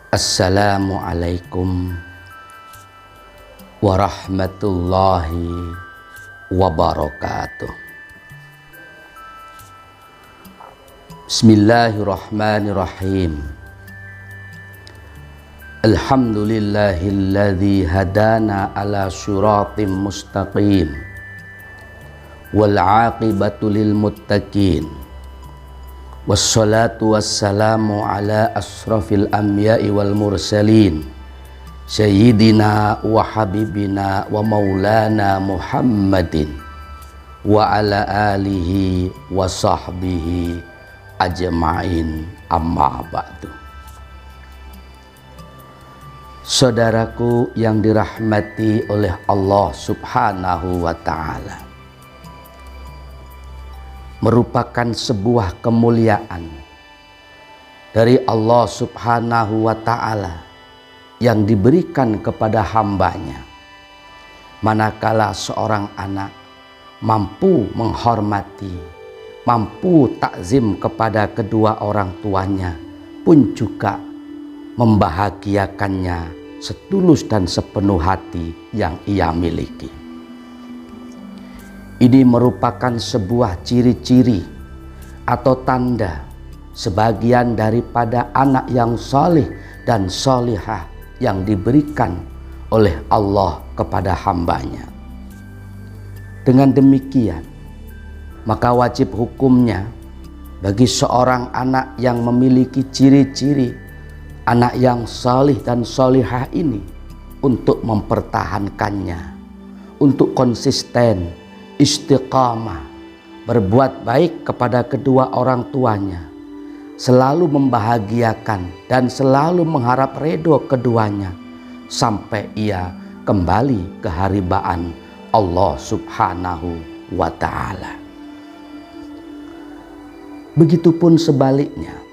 Assalamualaikum warahmatullahi wabarakatuh. Bismillahirrahmanirrahim. Alhamdulillahilladzi hadana ala siratim mustaqim wal aqibatu lil muttaqin. Wassalatu wassalamu ala asrafil anbiya'i wal mursalin sayyidina wa habibina wa maulana Muhammadin wa ala alihi wa sahbihi ajma'in, amma ba'du. Saudaraku yang dirahmati oleh Allah Subhanahu wa ta'ala, merupakan sebuah kemuliaan dari Allah Subhanahu wa ta'ala yang diberikan kepada hambanya manakala seorang anak mampu menghormati, mampu takzim kepada kedua orang tuanya, pun juga membahagiakannya setulus dan sepenuh hati yang ia miliki. Ini merupakan sebuah ciri-ciri atau tanda sebagian daripada anak yang soleh dan solihah yang diberikan oleh Allah kepada hambanya. Dengan demikian, maka wajib hukumnya bagi seorang anak yang memiliki ciri-ciri anak yang solih dan solihah ini untuk mempertahankannya, untuk konsisten, istiqamah, berbuat baik kepada kedua orang tuanya, selalu membahagiakan dan selalu mengharap ridho keduanya sampai ia kembali ke haribaan Allah Subhanahu wa ta'ala. Begitupun sebaliknya,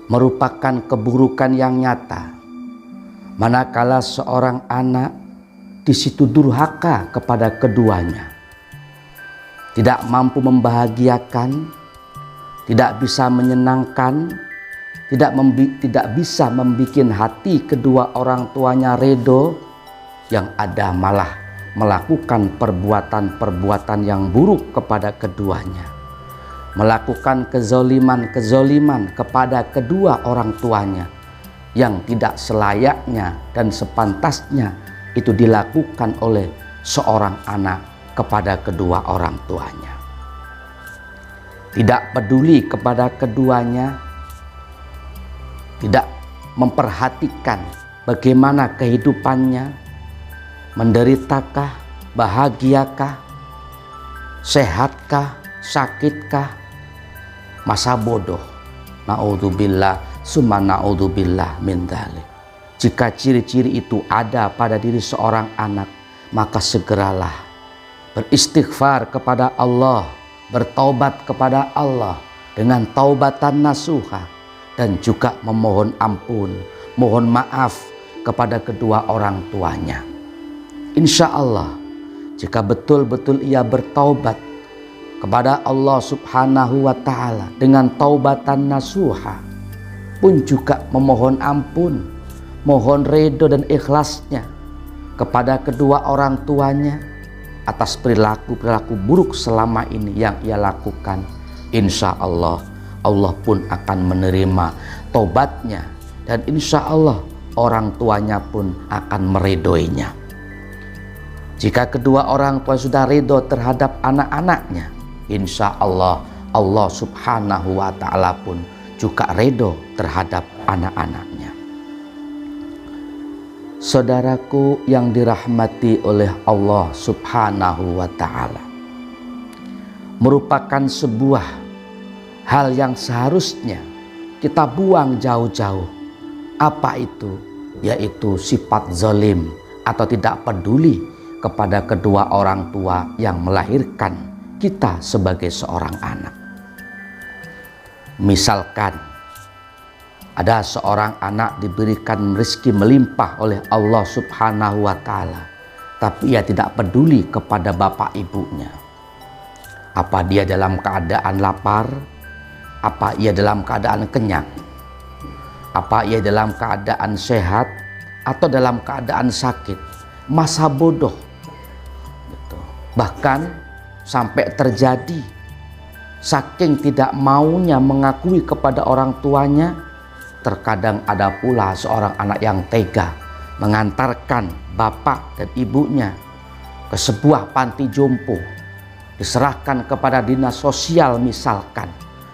merupakan keburukan yang nyata manakala seorang anak di situ durhaka kepada keduanya, tidak mampu membahagiakan, tidak bisa menyenangkan, tidak bisa membuat hati kedua orang tuanya ridho, yang ada malah melakukan perbuatan-perbuatan yang buruk kepada keduanya, melakukan kezoliman kepada kedua orang tuanya yang tidak selayaknya dan sepantasnya itu dilakukan oleh seorang anak kepada kedua orang tuanya. Tidak peduli kepada keduanya, tidak memperhatikan bagaimana kehidupannya, menderitakah, bahagiakah, sehatkah, sakitkah, masa bodoh. Na'udzubillah summa na'udzubillah min dzalik. Jika ciri-ciri itu ada pada diri seorang anak, maka segeralah beristighfar kepada Allah, bertaubat kepada Allah dengan taubatan nasuha, dan juga memohon ampun, mohon maaf kepada kedua orang tuanya. Insya Allah, jika betul-betul ia bertaubat kepada Allah Subhanahu wa ta'ala dengan taubatan nasuha, pun juga memohon ampun, mohon ridho dan ikhlasnya kepada kedua orang tuanya atas perilaku-perilaku buruk selama ini yang ia lakukan, insya Allah, Allah pun akan menerima taubatnya, dan insya Allah orang tuanya pun akan meridhoinya. Jika kedua orang tua sudah ridho terhadap anak-anaknya, insya Allah Allah Subhanahu wa ta'ala pun juga ridho terhadap anak-anaknya. Saudaraku yang dirahmati oleh Allah Subhanahu wa ta'ala, merupakan sebuah hal yang seharusnya kita buang jauh-jauh. Apa itu? Yaitu sifat zalim atau tidak peduli kepada kedua orang tua yang melahirkan kita sebagai seorang anak. Misalkan Ada seorang anak diberikan rezeki melimpah oleh Allah Subhanahu wa Ta'ala, tapi ia tidak peduli kepada bapak ibunya. Apa dia dalam keadaan lapar? Apa ia dalam keadaan kenyang? Apa ia dalam keadaan sehat atau dalam keadaan sakit? Masa bodoh. Bahkan sampai terjadi saking tidak maunya mengakui kepada orang tuanya, terkadang ada pula seorang anak yang tega mengantarkan bapak dan ibunya ke sebuah panti jompo, diserahkan kepada dinas sosial misalkan,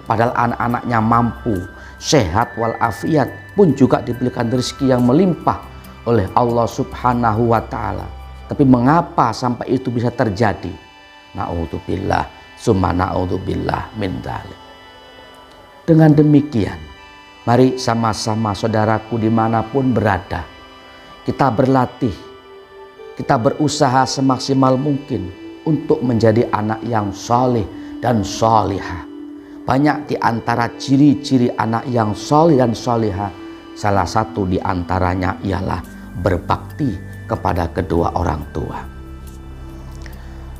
padahal anak-anaknya mampu, sehat walafiat, pun juga diberikan rezeki yang melimpah oleh Allah Subhanahu wa Ta'ala. Tapi mengapa sampai itu bisa terjadi? Na'udzubillah summa na'udzubillah min dzalik. Dengan demikian, mari sama-sama saudaraku dimanapun berada, kita berlatih, kita berusaha semaksimal mungkin untuk menjadi anak yang soleh dan solihah. Banyak di antara ciri-ciri anak yang soleh dan solihah, salah satu di antaranya ialah berbakti kepada kedua orang tua.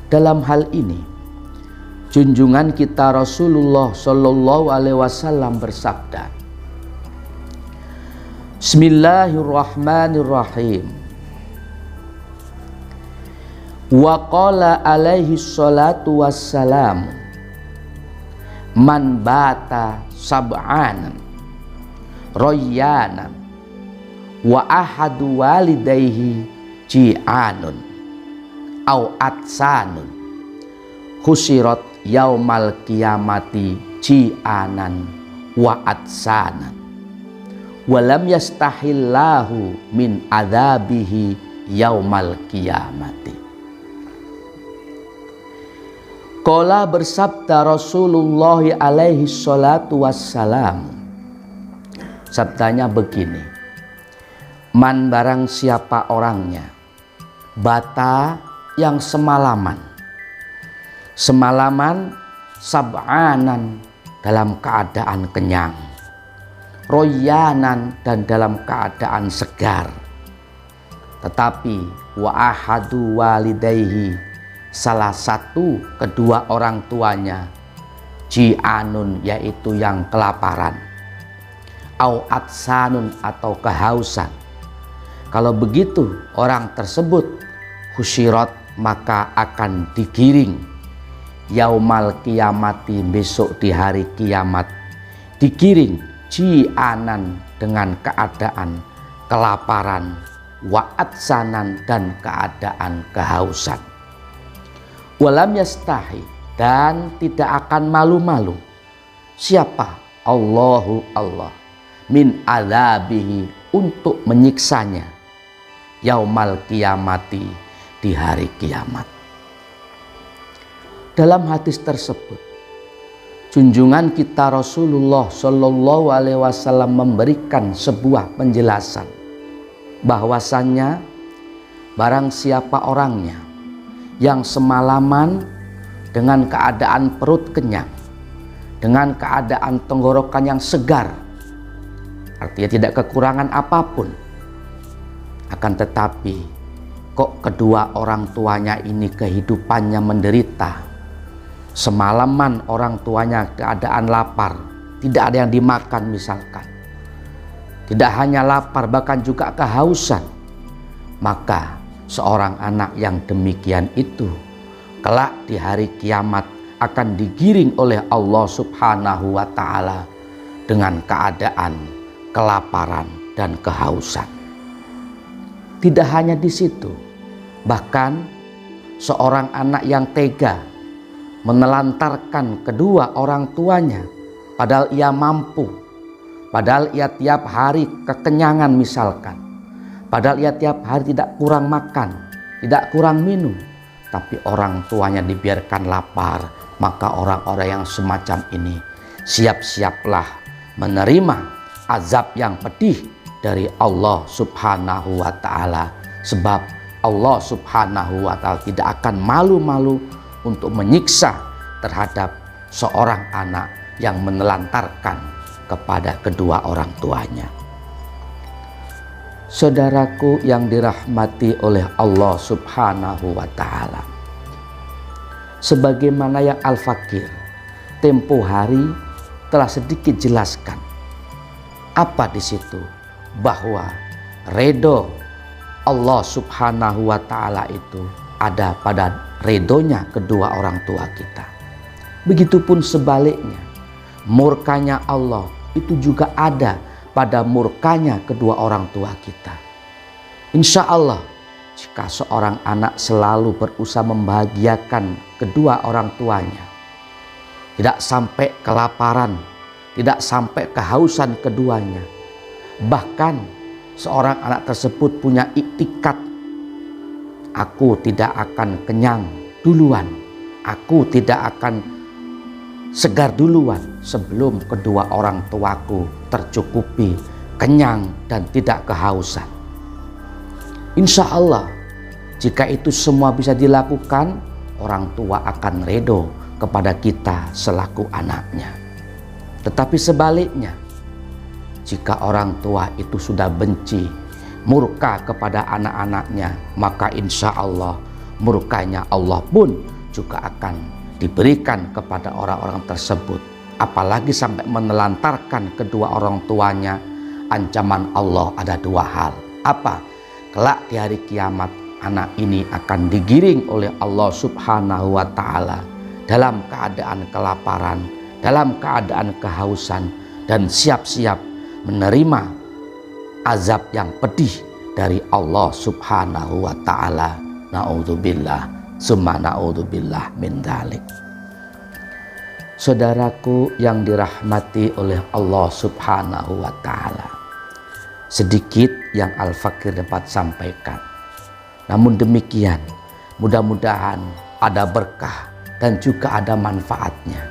Dalam hal ini, junjungan kita Rasulullah Shallallahu Alaihi Wasallam bersabda, Bismillahirrahmanirrahim. Wa qala alaihi salatu wassalam, man bata sab'anan royanan wa ahadu walidayhi ji'anun au atsanun husirat yaumal qiyamati ji'anan wa atsanan walam yastahillahu min adzabihi yaumal qiyamati. Qala bersabda Rasulullah alaihi salatu wassalam, sabdanya begini, man barang siapa orangnya bata yang semalaman sab'anan dalam keadaan kenyang, royanan dan dalam keadaan segar, tetapi wa ahadu walidayhi salah satu kedua orang tuanya ji'anun yaitu yang kelaparan, au atsanun atau kehausan. Kalau begitu orang tersebut husyirat maka akan digiring yaumal qiyamati besok di hari kiamat, digiring ji'anan dengan keadaan kelaparan, wa atsanan dan keadaan kehausan. Walam yastahi dan tidak akan malu-malu. Siapa? Allahu Allah min azabihi untuk menyiksanya yaumal qiyamati di hari kiamat. Dalam hadis tersebut, junjungan kita Rasulullah Shallallahu Alaihi Wasallam memberikan sebuah penjelasan bahwasannya barang siapa orangnya yang semalaman dengan keadaan perut kenyang, dengan keadaan tenggorokan yang segar, artinya tidak kekurangan apapun, akan tetapi kok kedua orang tuanya ini kehidupannya menderita. Semalaman orang tuanya keadaan lapar, tidak ada yang dimakan misalkan, tidak hanya lapar bahkan juga kehausan, maka seorang anak yang demikian itu kelak di hari kiamat akan digiring oleh Allah Subhanahu wa Ta'ala dengan keadaan kelaparan dan kehausan. Tidak hanya di situ, bahkan seorang anak yang tega menelantarkan kedua orang tuanya padahal ia mampu, padahal ia tiap hari kekenyangan misalkan, padahal ia tiap hari tidak kurang makan, tidak kurang minum, tapi orang tuanya dibiarkan lapar, maka orang-orang yang semacam ini siap-siaplah menerima azab yang pedih dari Allah Subhanahu wa Ta'ala. Sebab Allah Subhanahu wa Ta'ala tidak akan malu-malu untuk menyiksa terhadap seorang anak yang menelantarkan kepada kedua orang tuanya. Saudaraku yang dirahmati oleh Allah Subhanahu wa Ta'ala, sebagaimana yang Al-Fakir tempo hari telah sedikit jelaskan, apa di situ, bahwa ridho Allah Subhanahu wa Ta'ala itu ada pada ridhonya kedua orang tua kita. Begitupun sebaliknya, murkanya Allah itu juga ada pada murkanya kedua orang tua kita. Insya Allah, jika seorang anak selalu berusaha membahagiakan kedua orang tuanya, tidak sampai kelaparan, tidak sampai kehausan keduanya, bahkan seorang anak tersebut punya iktikad, aku tidak akan kenyang duluan, aku tidak akan segar duluan sebelum kedua orang tuaku tercukupi, kenyang dan tidak kehausan. Insya Allah, jika itu semua bisa dilakukan, orang tua akan ridho kepada kita selaku anaknya. Tetapi sebaliknya, jika orang tua itu sudah benci, murka kepada anak-anaknya, maka insya Allah murkanya Allah pun juga akan diberikan kepada orang-orang tersebut. Apalagi sampai menelantarkan kedua orang tuanya. Ancaman Allah ada dua hal. Apa? Kelak di hari kiamat, anak ini akan digiring oleh Allah Subhanahu wa Ta'ala dalam keadaan kelaparan, dalam keadaan kehausan, dan siap-siap menerima azab yang pedih dari Allah Subhanahu wa Ta'ala. Na'udzubillah summa na'udzubillah min dzalik. Saudaraku yang dirahmati oleh Allah Subhanahu wa Ta'ala, sedikit yang Al-Fakir dapat sampaikan. Namun demikian, mudah-mudahan ada berkah dan juga ada manfaatnya.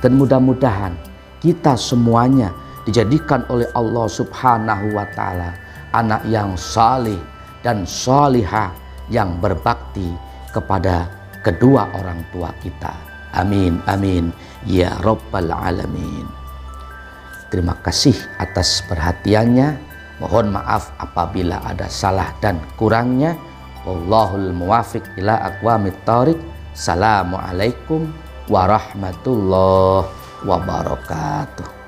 Dan mudah-mudahan kita semuanya dijadikan oleh Allah Subhanahu wa Ta'ala anak yang salih dan salihah, yang berbakti kepada kedua orang tua kita. Amin, amin, ya Rabbal Alamin. Terima kasih atas perhatiannya. Mohon maaf apabila ada salah dan kurangnya. Wallahul muwafiq ila aqwamit thoriq. Assalamualaikum warahmatullahi wabarakatuh.